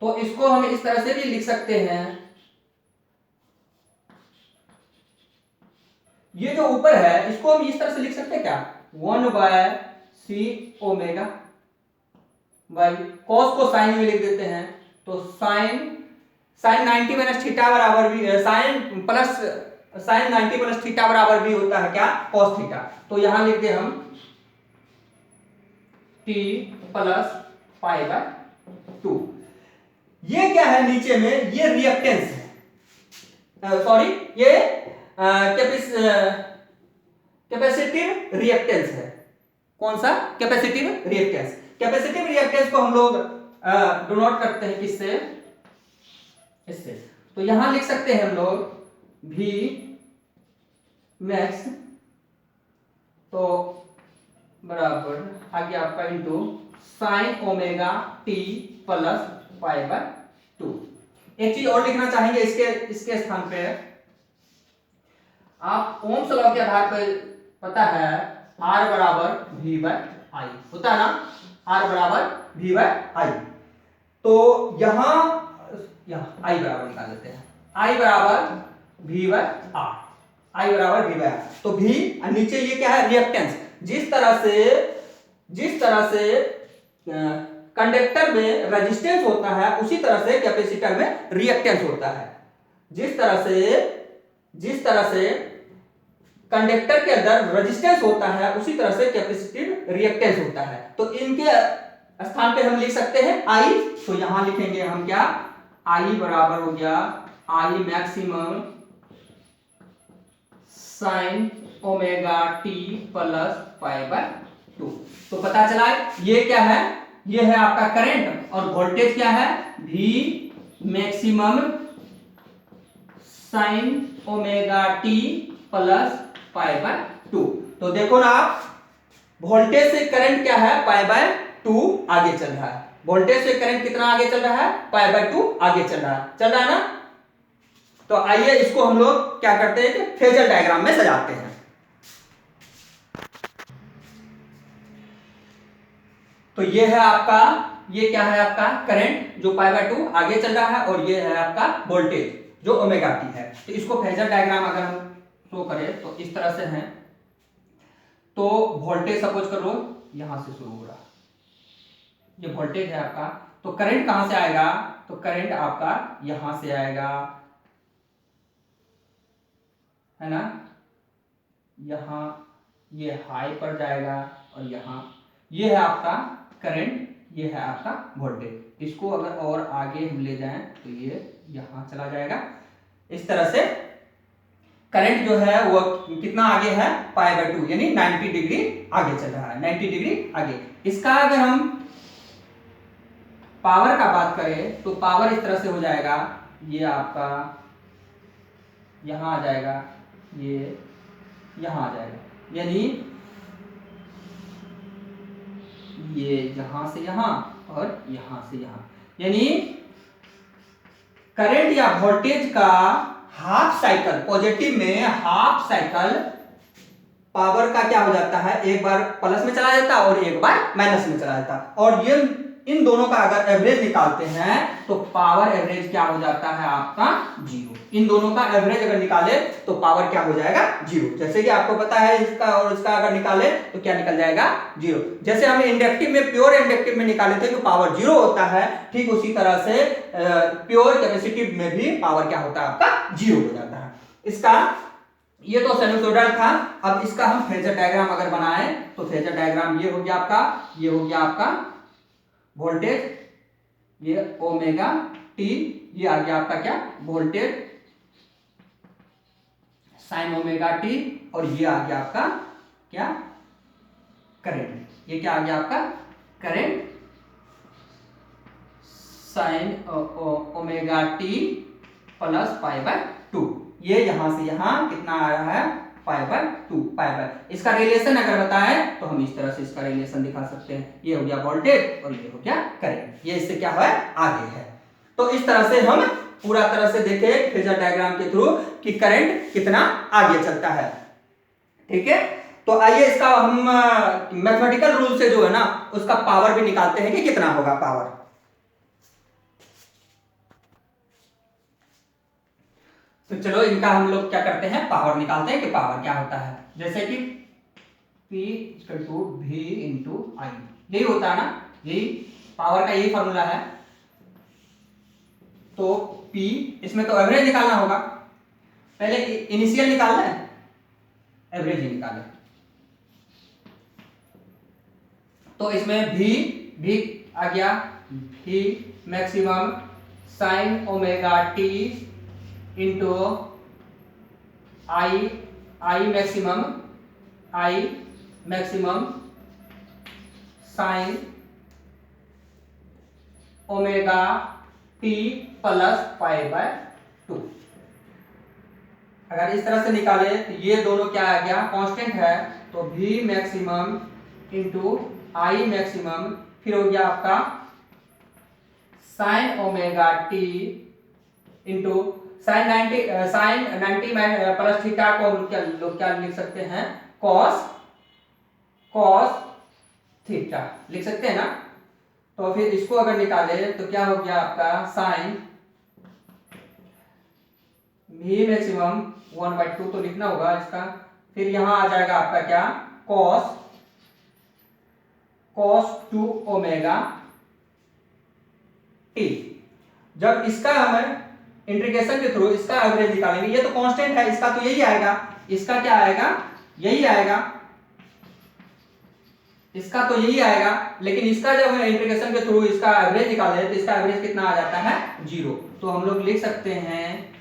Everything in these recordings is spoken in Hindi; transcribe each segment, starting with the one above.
तो इसको हम इस तरह से भी लिख सकते हैं, ये जो ऊपर है इसको हम इस तरह से लिख सकते हैं क्या, 1/c बाई कॉस को साइन में लिख देते हैं, तो साइन 90 माइनस थीटा बराबर भी sine plus sine 90 plus theta बराबर भी होता है क्या, कॉस थीटा। तो यहां लिख दे हम t प्लस पाई बाय 2। ये क्या है नीचे में, ये रिएक्टेंस है, सॉरी ये कैपेसिटिव रिएक्टेंस है। कौन सा, कैपेसिटिव रिएक्टेंस। कैपेसिटिव रिएक्टेंस को हम लोग डिनोट करते हैं किससे, इससे। तो यहां लिख सकते हैं हम लोग V मैक्स तो बराबर आगे आपका into sine omega t plus pi by 2। एक चीज और लिखना चाहेंगे इसके स्थान पे, आप ओम्स लॉ के आधार पर पता है R बराबर V बाय I होता है ना, R बराबर V बाय I। तो यहां I बराबर निकाल लेते हैं, I बराबर V बाय R, I बराबर V बाय R। तो V और नीचे ये क्या है, रिएक्टेंस। जिस तरह से कंडक्टर में रेजिस्टेंस होता है उसी तरह से कैपेसिटर में रिएक्टेंस होता है। जिस तरह से कंडक्टर के अंदर रेजिस्टेंस होता है उसी तरह से कैपेसिटिव रिएक्टेंस होता है। तो इनके स्थान पे हम लिख सकते हैं I। तो यहां लिखेंगे हम क्या, I बराबर हो गया I maximum sine omega t plus pi by 2। तो पता चला ये क्या है, ये है आपका करंट, और वोल्टेज क्या है, V maximum sine omega t plus pi by 2। तो देखो ना आप, वोल्टेज से करंट क्या है, पाई बाय 2 आगे चल रहा है। वोल्टेज से करंट कितना आगे चल रहा है, पाई बाय 2 आगे चल रहा है ना। तो आइए इसको हम लोग क्या करते हैं कि फेजर डायग्राम में सजाते हैं। तो ये है आपका, ये क्या है आपका करंट जो पाई बाय 2 आगे चल रहा है, और ये है आपका वोल्टेज जो ओमेगा टी है। तो इसको फेजर डायग्राम अगर हम शो करें तो इस तरह से है। तो वोल्टेज सपोज करो यहां से शुरू हो रहा, ये वोल्टेज है आपका। तो करंट कहां से आएगा, तो करंट आपका यहां से आएगा, है ना, यहां ये हाई पर जाएगा, और यहां ये है आपका करंट, ये है आपका वोल्टेज। इसको अगर और आगे हम ले जाएं तो ये यहां चला जाएगा। इस तरह से करंट जो है वो कितना आगे है, पाई बाय 2 यानी 90 डिग्री आगे चल रहा है, 90 डिग्री आगे। इसका अगर हम पावर का बात करें तो पावर इस तरह से हो जाएगा, ये आपका यहां आ जाएगा, ये यहां आ जाएगा, यानी ये यहां से यहां और यहां से यहां, यानी करंट या वोल्टेज का हाफ साइकिल, पॉजिटिव में हाफ साइकिल पावर का क्या हो जाता है, एक बार प्लस में चला जाता है और एक बार माइनस में चला जाता है। और ये इन दोनों का अगर एवरेज निकालते हैं तो पावर एवरेज क्या हो जाता है आपका, जीरो। इन दोनों का एवरेज अगर निकाले तो पावर क्या हो जाएगा, जीरो। जैसे कि आपको पता है इसका और इसका अगर निकाले तो क्या निकल जाएगा, जीरो। जैसे हम इंडक्टिव में, प्योर इंडक्टिव में निकाले थे तो पावर जीरो होता है, ठीक उसी तरह से प्योर कैपेसिटिव में भी पावर क्या होता है आपका, जीरो हो जाता है। इसका ये तो साइनसोइडल था। अब इसका हम फेजर डायग्राम अगर बनाए तो फेजर डायग्राम ये हो गया आपका, ये हो गया आपका वोल्टेज, ये ओमेगा टी, ये आ गया आपका क्या, वोल्टेज साइन ओमेगा टी, और ये आ गया आपका क्या, करंट। ये क्या आ गया आपका, current sine omega T plus pi by 2। ये यहां से यहां कितना आ रहा है, पाई बाय 2, पाई बाय। इसका रिलेशन अगर बताएं तो हम इस तरह से इसका रिलेशन दिखा सकते हैं, ये हो गया वोल्टेज और ये हो गया करंट, ये इससे क्या है, आगे है। तो इस तरह से हम पूरा तरह से देखें फेजर डायग्राम के थ्रू कि करंट कितना आगे चलता है, ठीक है। तो आइए इसका हम मैथमेटिकल रूल से जो है ना उसका पावर भी निकालते हैं कि कितना होगा पावर। तो चलो इनका हम लोग क्या करते हैं, पावर निकालते हैं कि पावर क्या होता है। जैसे कि P equal to V into I, यही होता है ना, यही पावर का यही फॉर्मूला है। तो P, इसमें तो एवरेज निकालना होगा, पहले इनिशियल निकालना है, एवरेज ही निकालें। तो इसमें भी आ गया, V maximum sine omega T into I maximum sine omega T plus pi by 2। अगर इस तरह से निकाले तो ये दोनों क्या आ गया, कांस्टेंट है, तो V maximum into I maximum, फिर हो गया आपका sine omega T into sine 90 plus theta को लोग क्या लिख सकते हैं, कॉस थीटा लिख सकते हैं ना। तो फिर इसको अगर निकाले तो क्या हो गया आपका साइन V मैक्सिमम 1/2 तो लिखना होगा इसका, फिर यहां आ जाएगा आपका क्या, cos 2 ओमेगा टी। जब इसका हम इंटीग्रेशन के थ्रू इसका एवरेज निकालेंगे, ये तो कांस्टेंट है, इसका तो यही आएगा, इसका क्या आएगा, यही आएगा, इसका तो यही आएगा, लेकिन इसका जब हम इंटीग्रेशन के थ्रू इसका एवरेज निकाले तो इसका एवरेज कितना आ जाता है, 0। तो हम लोग लिख सकते हैं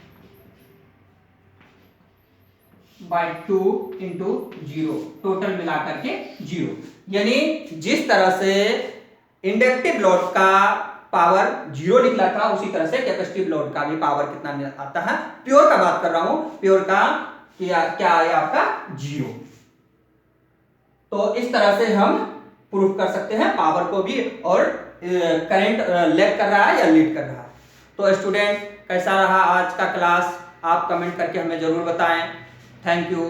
बाय 2 इंटू 0, टोटल मिलाकर के 0। यानी जिस तरह से इंडक्टिव लोड का पावर 0 निकला था, उसी तरह से कैपेसिटिव लोड का भी पावर कितना आता है, प्योर का बात कर रहा हूं, प्योर का क्या आया आपका, 0। तो इस तरह से हम प्रूफ कर सकते हैं पावर को भी, और करंट लैग कर रहा है या लीड कर रहा है। तो स्टूडेंट कैसा रहा आज का क्लास, आप कमेंट करके हमें जरूर बताएं। Thank you.